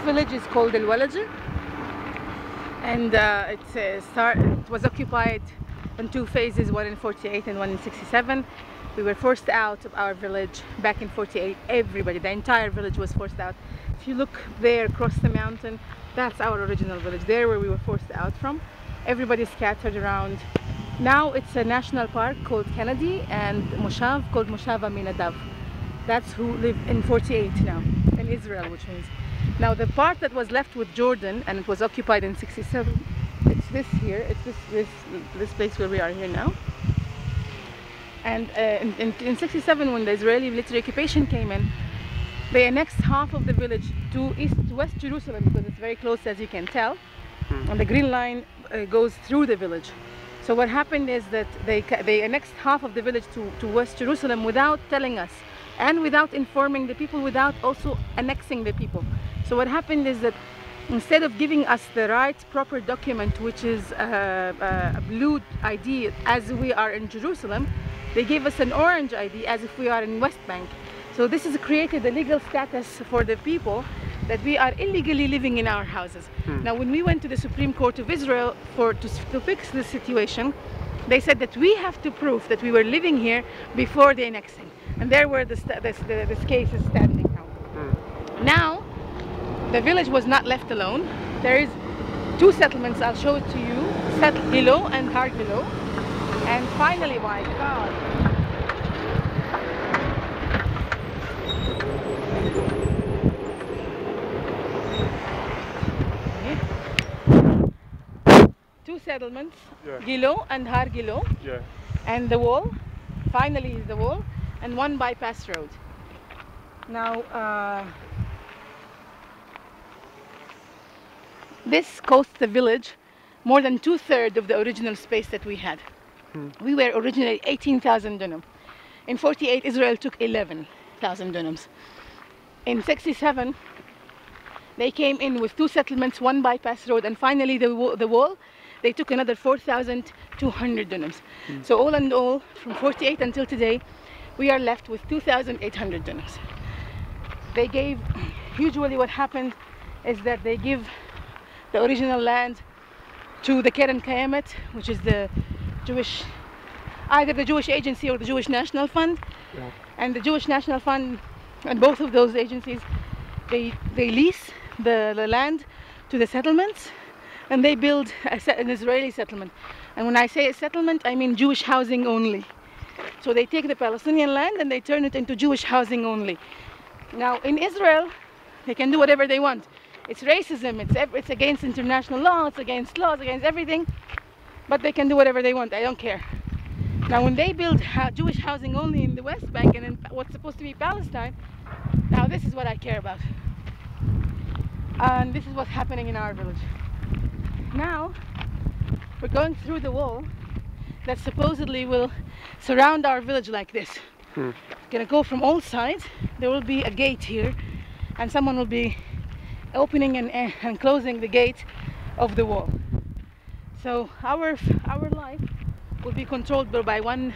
village is called Walajah, and it was occupied in two phases, one in 48 and one in 67. We were forced out of our village back in 48. Everybody, the entire village was forced out. If you look there across the mountain, that's our original village, there where we were forced out from. Everybody scattered around. Now it's a national park called Kennedy and Moshav called Moshav Aminadav. That's who live in 48 now, in Israel, which means. Now the part that was left with Jordan, and it was occupied in 67, it's this here, it's this place where we are here now. And in 67, when the Israeli military occupation came in, they annexed half of the village to West Jerusalem, because it's very close, as you can tell. And the green line goes through the village. So what happened is that they annexed half of the village to West Jerusalem without telling us, and without informing the people, without also annexing the people. So what happened is that instead of giving us the right proper document, which is a blue ID as we are in Jerusalem, they gave us an orange ID as if we are in West Bank. So this has created a legal status for the people that we are illegally living in our houses. Now when we went to the Supreme Court of Israel to fix this situation, they said that we have to prove that we were living here before the annexing. And there were this case is standing now. Now, the village was not left alone. There is two settlements, I'll show it to you, Gilo and Har Gilo. And finally, my God, two settlements, Gilo and Har Gilo, and the wall, finally is the wall, and one bypass road. Now, this cost the village more than 2/3 of the original space that we had. We were originally 18,000 dunam. In 48, Israel took 11,000 dunams. In 67, they came in with two settlements, one bypass road, and finally the wall. They took another 4,200 dunams. So all in all, from 48 until today, we are left with 2,800 dunams. They gave, usually what happened is that they give the original land to the Keren Kayemet, which is the Jewish, either the Jewish Agency or the Jewish National Fund. And the Jewish National Fund and both of those agencies, they lease the land to the settlements, and they build an Israeli settlement. And when I say a settlement, I mean Jewish housing only. So they take the Palestinian land and they turn it into Jewish housing only. Now in Israel, they can do whatever they want. It's racism, it's against international law, it's against laws, against everything, but they can do whatever they want, I don't care. Now when they build Jewish housing only in the West Bank and in what's supposed to be Palestine, now this is what I care about. And this is what's happening in our village. Now, we're going through the wall that supposedly will surround our village like this. It's gonna go from all sides. There will be a gate here, and someone will be opening and closing the gate of the wall. So our life will be controlled by one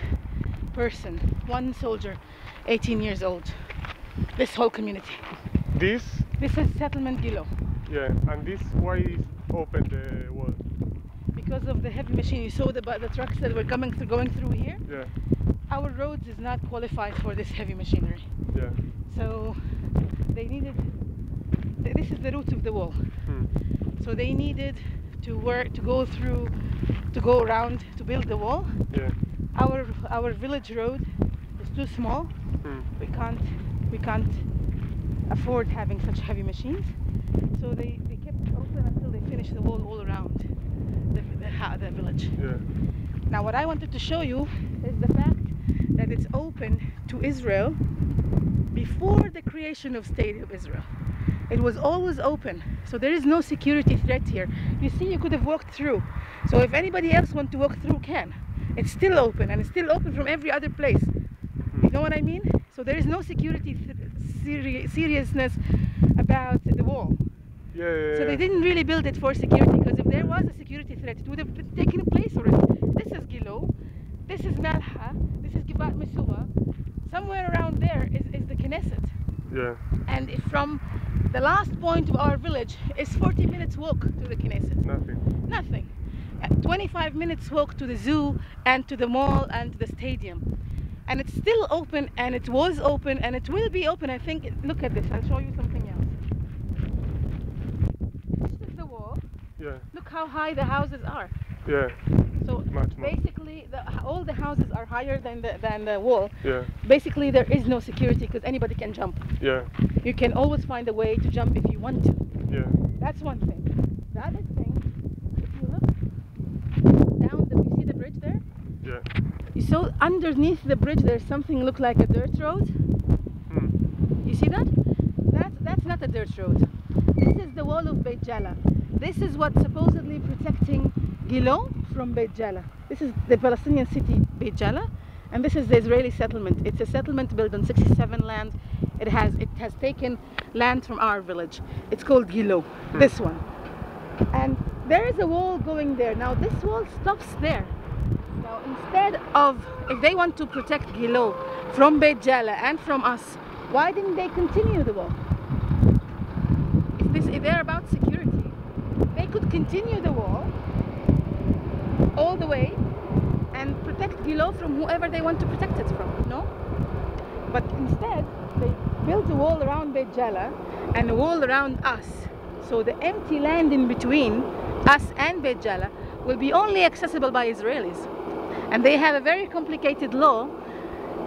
person, one soldier, 18 years old. This whole community. This is settlement Gilo. Yeah, and this, why is open the wall? Because of the heavy machine. You saw the trucks that were going through here. Yeah. Our roads is not qualified for this heavy machinery. Yeah. So they needed. This is the route of the wall. So they needed to go around to build the wall. Yeah. Our village road is too small. We can't afford having such heavy machines. So they kept it open until they finished the wall all around the village. Yeah. Now what I wanted to show you is the fact that it's open to Israel before the creation of State of Israel. It was always open, so there is no security threat here. You see, you could have walked through. So if anybody else wants to walk through, can. It's still open, and it's still open from every other place. You know what I mean? So there is no security seriousness about the wall. Yeah. So they didn't really build it for security, because if there was a security threat, it would have taken place already. This is Gilo, this is Malha, this is Givat Mesua. Somewhere around there is the Knesset. Yeah. And from The last point of our village is 40 minutes walk to the Knesset. Nothing. Nothing. 25 minutes walk to the zoo and to the mall and to the stadium. And it's still open, and it was open, and it will be open. I think, look at this, I'll show you something else. This is the wall. Yeah. Look how high the houses are. Yeah. So Much more. basically, all the houses are higher than the wall. Yeah. Basically, there is no security because anybody can jump. Yeah. You can always find a way to jump if you want to. Yeah. That's one thing. The other thing, if you look down, you see the bridge there? Yeah. So underneath the bridge, there's something look like a dirt road. You see that? That's not a dirt road. This is the wall of Beit Jala. This is what's supposedly protecting Gilo from Beit Jala. This is the Palestinian city Beit Jala, and this is the Israeli settlement. It's a settlement built on 67 land. It has taken land from our village. It's called Gilo. This one. And there is a wall going there. Now this wall stops there. Now instead of, if they want to protect Gilo from Beit Jala and from us, why didn't they continue the wall? If they're about security, they could continue the wall all the way and protect Gilo from whoever they want to protect it from, no? But instead, they built a wall around Beit Jala and a wall around us. So the empty land in between us and Beit Jala will be only accessible by Israelis. And they have a very complicated law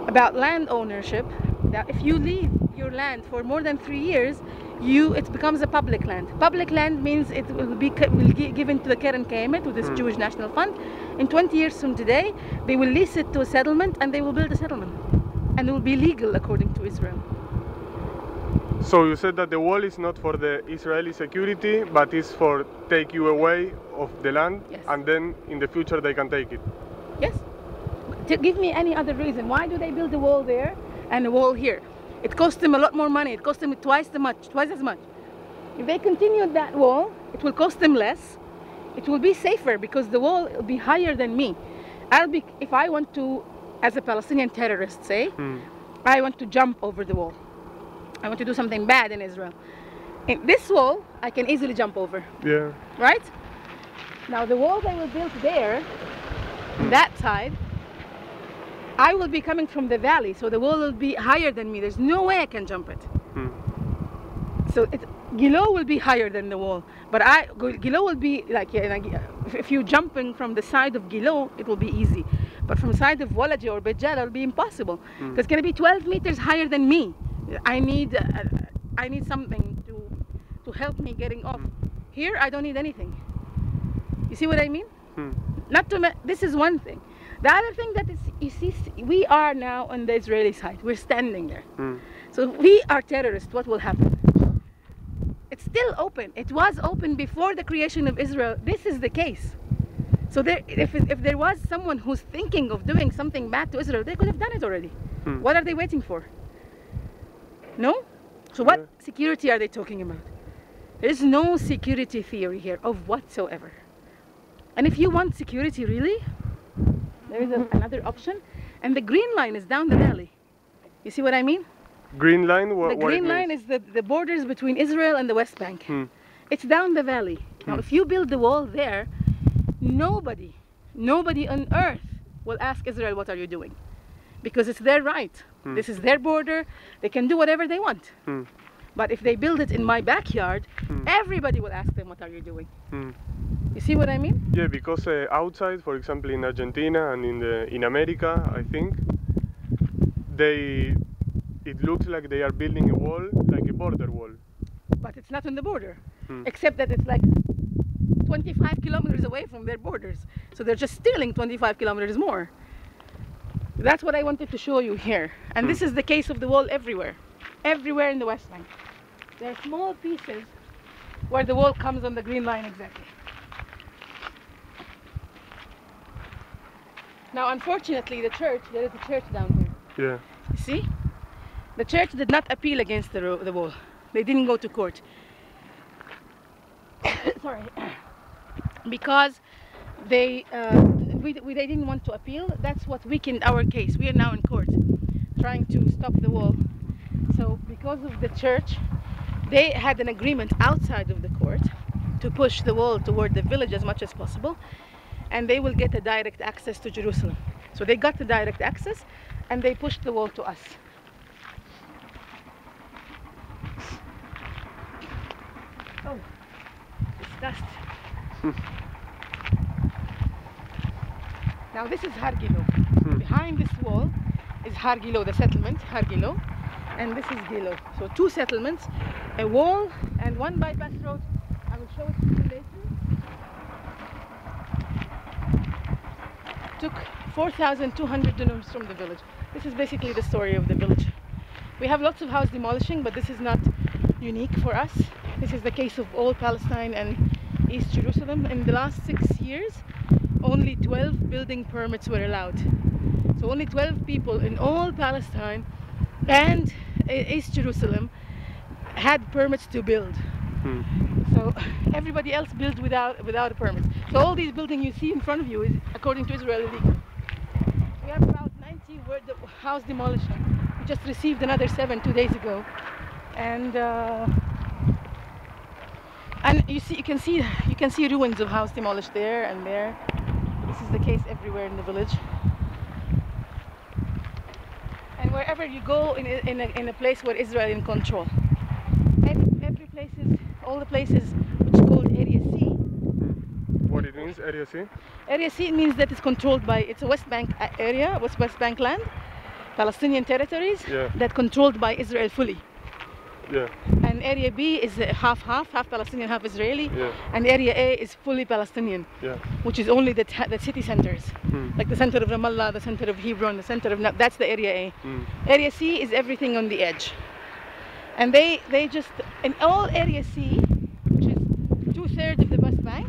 about land ownership, that if you leave your land for more than 3 years, it becomes a public land. Public land means it will be given to the Keren Kayemet, to this Jewish National Fund. In 20 years from today, they will lease it to a settlement, and they will build a settlement. And it will be legal according to Israel. So you said that the wall is not for the Israeli security, but is for take you away of the land, Yes. and then in the future they can take it. Yes. To give me any other reason. Why do they build a wall there and a wall here? It costs them a lot more money. It costs them twice as much. If they continued that wall, it will cost them less. It will be safer because the wall will be higher than me. If I want to, as a Palestinian terrorist, say, I want to jump over the wall. I want to do something bad in Israel. In this wall, I can easily jump over. Yeah. Right? Now the wall they will build there, that side, I will be coming from the valley, so the wall will be higher than me. There's no way I can jump it. So Gilo will be higher than the wall, but Gilo will be like, if you're jumping from the side of Gilo, it will be easy. But from the side of Walajah or Beit Jala, it will be impossible. Because it's going to be 12 meters higher than me. I need something to help me getting off. Here, I don't need anything. You see what I mean? This is one thing. The other thing that is, you see, we are now on the Israeli side. We're standing there. So if we are terrorists, what will happen? It's still open. It was open before the creation of Israel. This is the case. So if there was someone who's thinking of doing something bad to Israel, they could have done it already. What are they waiting for? No? So what security are they talking about? There is no security theory here of whatsoever. And if you want security really, there is another option, and the green line is down the valley. You see what I mean? Green line? The green line is the borders between Israel and the West Bank. It's down the valley. Now, if you build the wall there, nobody on earth will ask Israel, what are you doing? Because it's their right. This is their border. They can do whatever they want. But if they build it in my backyard, everybody will ask them, what are you doing? You see what I mean? Yeah, because outside, for example, in Argentina and in America, I think, it looks like they are building a wall, like a border wall. But it's not on the border, except that it's like 25 kilometers away from their borders. So they're just stealing 25 kilometers more. That's what I wanted to show you here. And this is the case of the wall everywhere in the West Bank. There are small pieces where the wall comes on the green line exactly. Now, unfortunately, there is a church down here. Yeah. You see? The church did not appeal against the wall. They didn't go to court. Sorry. Because they didn't want to appeal. That's what weakened our case. We are now in court trying to stop the wall. So because of the church, They had an agreement outside of the court to push the wall toward the village as much as possible, and they will get a direct access to Jerusalem. So they got the direct access, and they pushed the wall to us. Oh, disgust. Now this is Har Gilo. Behind this wall is Har Gilo, the settlement, Har Gilo, and this is Gilo. So two settlements, a wall and one bypass road. I will show it to you later. Took 4,200 dunams from the village. This is basically the story of the village. We have lots of house demolishing, but this is not unique for us. This is the case of all Palestine and East Jerusalem. In the last 6 years, only 12 building permits were allowed. So only 12 people in all Palestine and East Jerusalem had permits to build. So everybody else built without a permit. So all these buildings you see in front of you is, according to Israel, illegal. We have about 90 house demolition. We just received another 7 2 days ago, and you can see ruins of house demolished there and there. This is the case everywhere in the village. And wherever you go in a place where Israel is in control, every places, all the places which is called Area C. What it means, Area C? Area C means that it's controlled by, it's a West Bank area, West Bank land, Palestinian territories, that controlled by Israel fully. Yeah. And Area B is half Palestinian, half Israeli. Yeah. And Area A is fully Palestinian, which is only the city centers, like the center of Ramallah, the center of Hebron, the center of, that's the Area A. Area C is everything on the edge. And they just, in all Area C, which is 2/3 of the West Bank,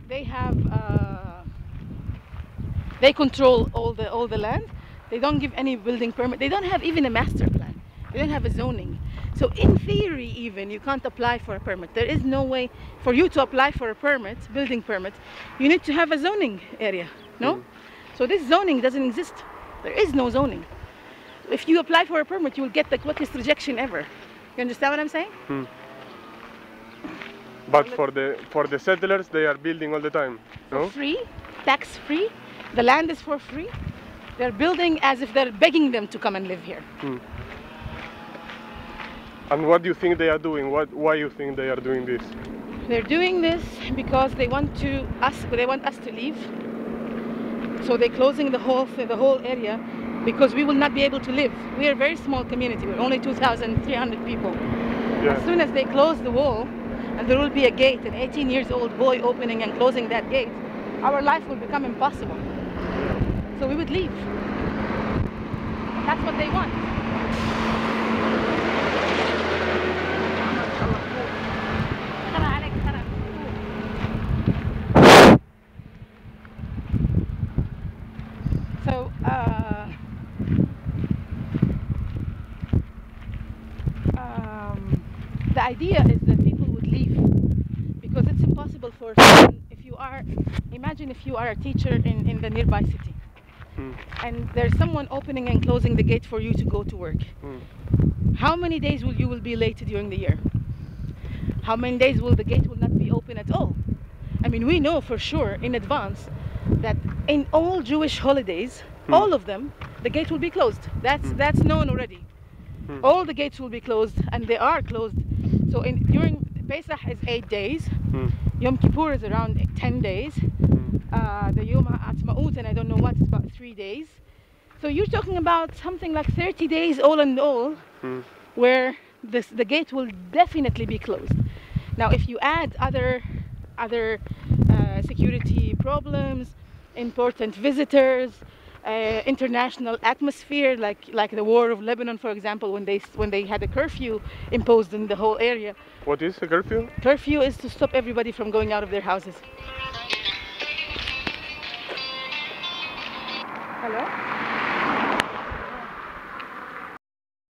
they have, they control all the land. They don't give any building permit. They don't have even a master plan. They don't have a zoning. So in theory even, you can't apply for a permit. There is no way for you to apply for a permit, building permit. You need to have a zoning area, no? So this zoning doesn't exist. There is no zoning. If you apply for a permit, you will get the quickest rejection ever. You understand what I'm saying? But for the settlers, they are building all the time, no? For free, tax free. The land is for free. They're building as if they're begging them to come and live here. And what do you think they are doing? Why you think they are doing this? They're doing this because they want us to leave. So they're closing the whole area because we will not be able to live. We are a very small community. We're only 2,300 people. As soon as they close the wall, and there will be a gate, an 18-year-old boy opening and closing that gate, our life will become impossible. So we would leave. That's what they want. So the idea is that people would leave because it's impossible for someone, imagine if you are a teacher in the nearby city and there's someone opening and closing the gate for you to go to work. How many days will you be late during the year? How many days will the gate will not be open at all? I mean, we know for sure in advance that in all Jewish holidays, all of them, the gate will be closed. That's known already. All the gates will be closed, and they are closed. So during Pesach is 8 days. Yom Kippur is around 10 days. The Yom HaAtzmaut, and I don't know what, is about 3 days. So you're talking about something like 30 days all in all, where the gate will definitely be closed. Now, if you add other security problems, important visitors, international atmosphere, like the war of Lebanon, for example, when they had a curfew imposed in the whole area. What is a curfew? Curfew is to stop everybody from going out of their houses. Hello?